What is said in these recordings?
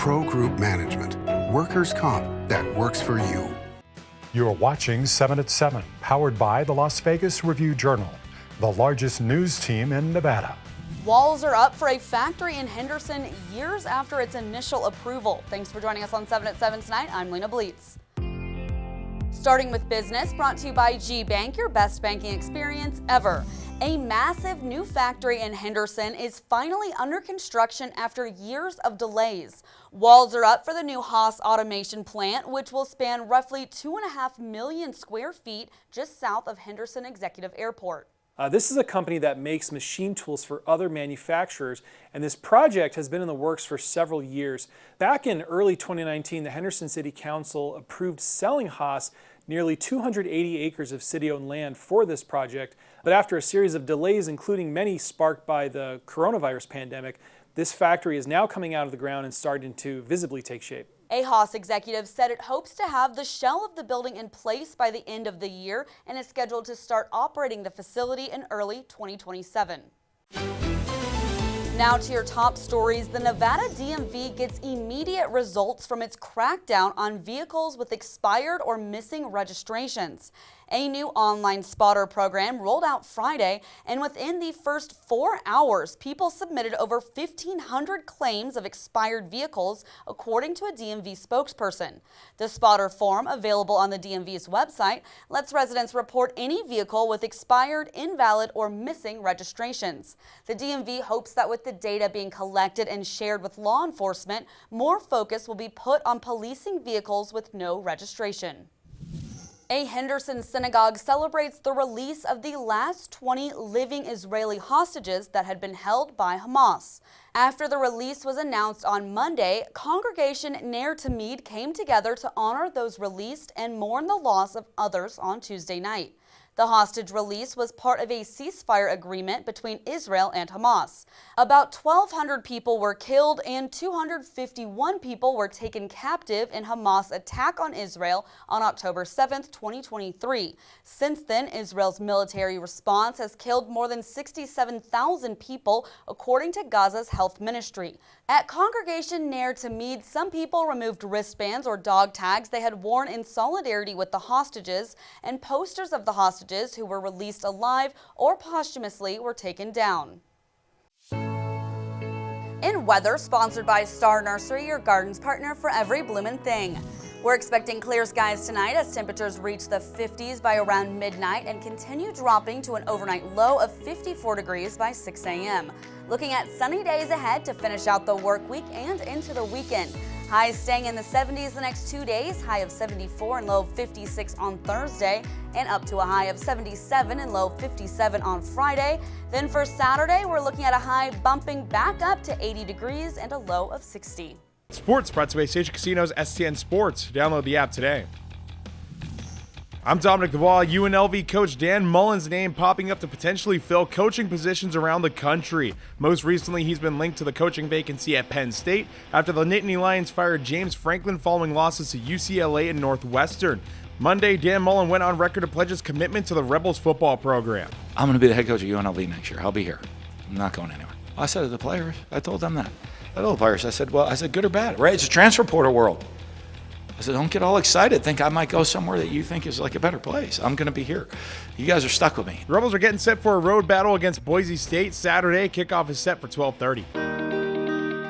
Pro Group Management. Workers' comp that works for you. You're watching 7 at 7, powered by the Las Vegas Review-Journal, the largest news team in Nevada. Walls are up for a factory in Henderson years after its initial approval. Thanks for joining us on 7 at 7 tonight. I'm Lena Bleetz. Starting with business, brought to you by G-Bank, your best banking experience ever. A massive new factory in Henderson is finally under construction after years of delays. Walls are up for the new Haas automation plant, which will span roughly 2.5 million square feet just south of Henderson Executive Airport. This is a company that makes machine tools for other manufacturers, and this project has been in the works for several years. Back in early 2019, the Henderson City Council approved selling Haas nearly 280 acres of city-owned land for this project, but after a series of delays, including many sparked by the coronavirus pandemic, this factory is now coming out of the ground and starting to visibly take shape. A Haas executive said it hopes to have the shell of the building in place by the end of the year and is scheduled to start operating the facility in early 2027. Now to your top stories. The Nevada DMV gets immediate results from its crackdown on vehicles with expired or missing registrations. A new online spotter program rolled out Friday, and within the first 4 hours, people submitted over 1,500 claims of expired vehicles, according to a DMV spokesperson. The spotter form, available on the DMV's website, lets residents report any vehicle with expired, invalid, or missing registrations. The DMV hopes that with the data being collected and shared with law enforcement, more focus will be put on policing vehicles with no registration. A Henderson synagogue celebrates the release of the last 20 living Israeli hostages that had been held by Hamas. After the release was announced on Monday, Congregation Ner Tamid came together to honor those released and mourn the loss of others on Tuesday night. The hostage release was part of a ceasefire agreement between Israel and Hamas. About 1,200 people were killed and 251 people were taken captive in Hamas' attack on Israel on October 7, 2023. Since then, Israel's military response has killed more than 67,000 people, according to Gaza's health ministry. At Congregation Ner Tamid, some people removed wristbands or dog tags they had worn in solidarity with the hostages, and posters of the hostages who were released alive or posthumously were taken down. In weather, sponsored by Star Nursery, your garden's partner for every bloomin' thing. We're expecting clear skies tonight as temperatures reach the 50s by around midnight and continue dropping to an overnight low of 54 degrees by 6 a.m. Looking at sunny days ahead to finish out the work week and into the weekend. Highs staying in the 70s the next 2 days, high of 74 and low of 56 on Thursday, and up to a high of 77 and low 57 on Friday. Then for Saturday, we're looking at a high bumping back up to 80 degrees and a low of 60. Sports brought to you by Station Casinos STN Sports. Download the app today. I'm Dominic Duvall. UNLV coach Dan Mullen's name popping up to potentially fill coaching positions around the country. Most recently, he's been linked to the coaching vacancy at Penn State after the Nittany Lions fired James Franklin following losses to UCLA and Northwestern. Monday, Dan Mullen went on record to pledge his commitment to the Rebels football program. I'm going to be the head coach of UNLV next year. I'll be here. I'm not going anywhere. I said to the players, I told them that. I told the players, I said, good or bad, right? It's a transfer portal world. I said, don't get all excited. Think I might go somewhere that you think is like a better place. I'm going to be here. You guys are stuck with me. The Rebels are getting set for a road battle against Boise State Saturday. Kickoff is set for 12:30.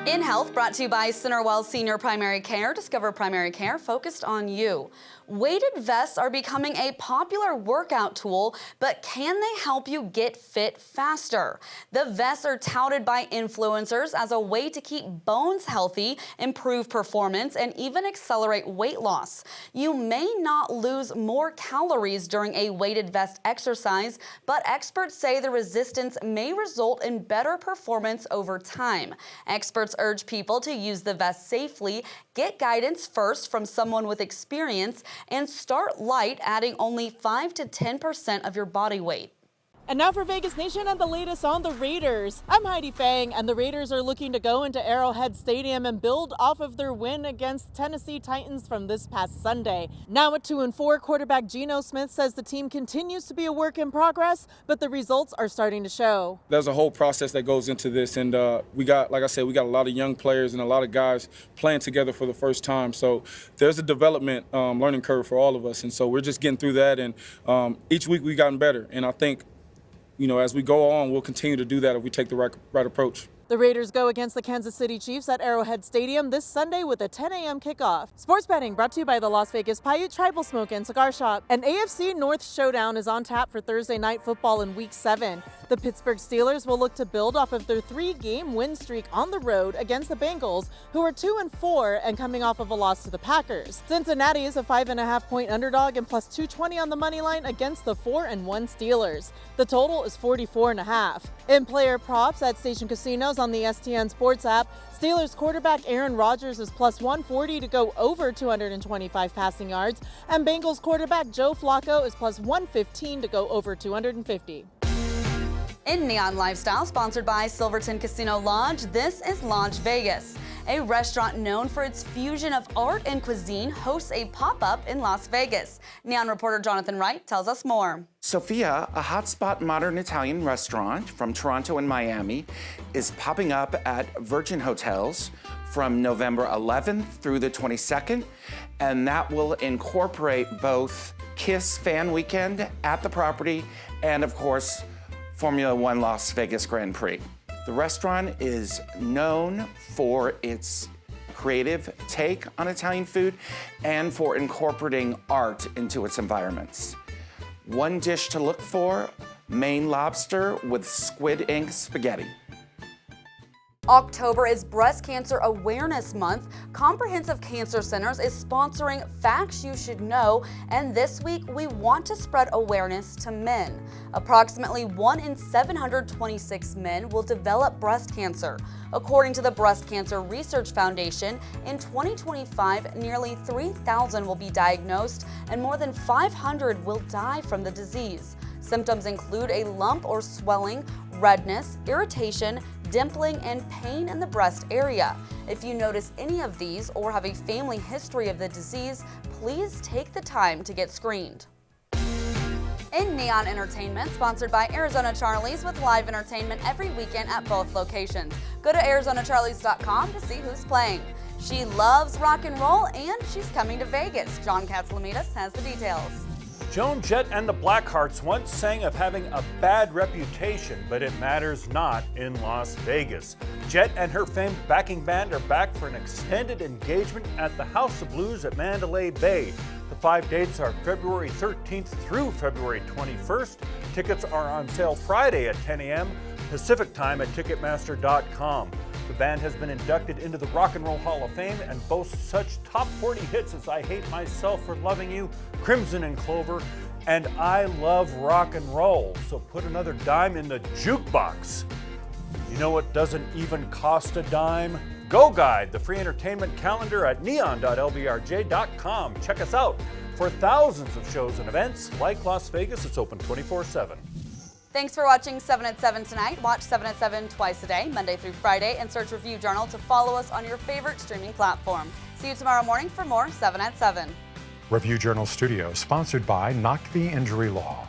In Health, brought to you by Centerwell Senior Primary Care. Discover primary care focused on you. Weighted vests are becoming a popular workout tool, but can they help you get fit faster? The vests are touted by influencers as a way to keep bones healthy, improve performance, and even accelerate weight loss. You may not lose more calories during a weighted vest exercise, but experts say the resistance may result in better performance over time. Experts urge people to use the vest safely, get guidance first from someone with experience, and start light, adding only 5 to 10% of your body weight. And now for Vegas Nation and the latest on the Raiders. I'm Heidi Fang, and the Raiders are looking to go into Arrowhead Stadium and build off of their win against Tennessee Titans from this past Sunday. Now at 2-4, quarterback Geno Smith says the team continues to be a work in progress, but the results are starting to show. There's a whole process that goes into this, and we got a lot of young players and a lot of guys playing together for the first time. So there's a development learning curve for all of us, and so we're just getting through that. And each week we've gotten better, and I think, as we go on, we'll continue to do that if we take the right approach. The Raiders go against the Kansas City Chiefs at Arrowhead Stadium this Sunday with a 10 a.m. kickoff. Sports betting brought to you by the Las Vegas Paiute Tribal Smoke and Cigar Shop. An AFC North showdown is on tap for Thursday Night Football in Week 7. The Pittsburgh Steelers will look to build off of their 3-game win streak on the road against the Bengals, who are 2-4 and coming off of a loss to the Packers. Cincinnati is a 5.5-point underdog and plus 220 on the money line against the 4-1 Steelers. The total is 44.5. In player props at station casinos on the STN Sports app, Steelers quarterback Aaron Rodgers is plus 140 to go over 225 passing yards, and Bengals quarterback Joe Flacco is plus 115 to go over 250. In Neon Lifestyle, sponsored by Silverton Casino Lodge, this is Lodge Vegas. A restaurant known for its fusion of art and cuisine hosts a pop-up in Las Vegas. Neon reporter Jonathan Wright tells us more. Sophia, a hotspot modern Italian restaurant from Toronto and Miami, is popping up at Virgin Hotels from November 11th through the 22nd, and that will incorporate both KISS Fan Weekend at the property and, of course, Formula One Las Vegas Grand Prix. The restaurant is known for its creative take on Italian food and for incorporating art into its environments. One dish to look for, Maine lobster with squid ink spaghetti. October is Breast Cancer Awareness Month. Comprehensive Cancer Centers is sponsoring Facts You Should Know, and this week we want to spread awareness to men. Approximately 1 in 726 men will develop breast cancer. According to the Breast Cancer Research Foundation, in 2025, nearly 3,000 will be diagnosed and more than 500 will die from the disease. Symptoms include a lump or swelling, redness, irritation, dimpling, and pain in the breast area. If you notice any of these or have a family history of the disease, please take the time to get screened. In Neon Entertainment, sponsored by Arizona Charlie's with live entertainment every weekend at both locations. Go to ArizonaCharlies.com to see who's playing. She loves rock and roll and she's coming to Vegas. John Katzlamidas has the details. Joan Jett and the Blackhearts once sang of having a bad reputation, but it matters not in Las Vegas. Jett and her famed backing band are back for an extended engagement at the House of Blues at Mandalay Bay. The 5 dates are February 13th through February 21st. Tickets are on sale Friday at 10 a.m. Pacific time at Ticketmaster.com. The band has been inducted into the Rock and Roll Hall of Fame and boasts such top 40 hits as I Hate Myself for Loving You, Crimson and Clover, and I Love Rock and Roll. So put another dime in the jukebox. You know what doesn't even cost a dime? Go Guide, the free entertainment calendar at neon.lbrj.com. Check us out. For thousands of shows and events, like Las Vegas, it's open 24/7. Thanks for watching 7 at 7 tonight. Watch 7 at 7 twice a day, Monday through Friday, and search Review Journal to follow us on your favorite streaming platform. See you tomorrow morning for more 7 at 7. Review Journal Studio, sponsored by Knock the Injury Law.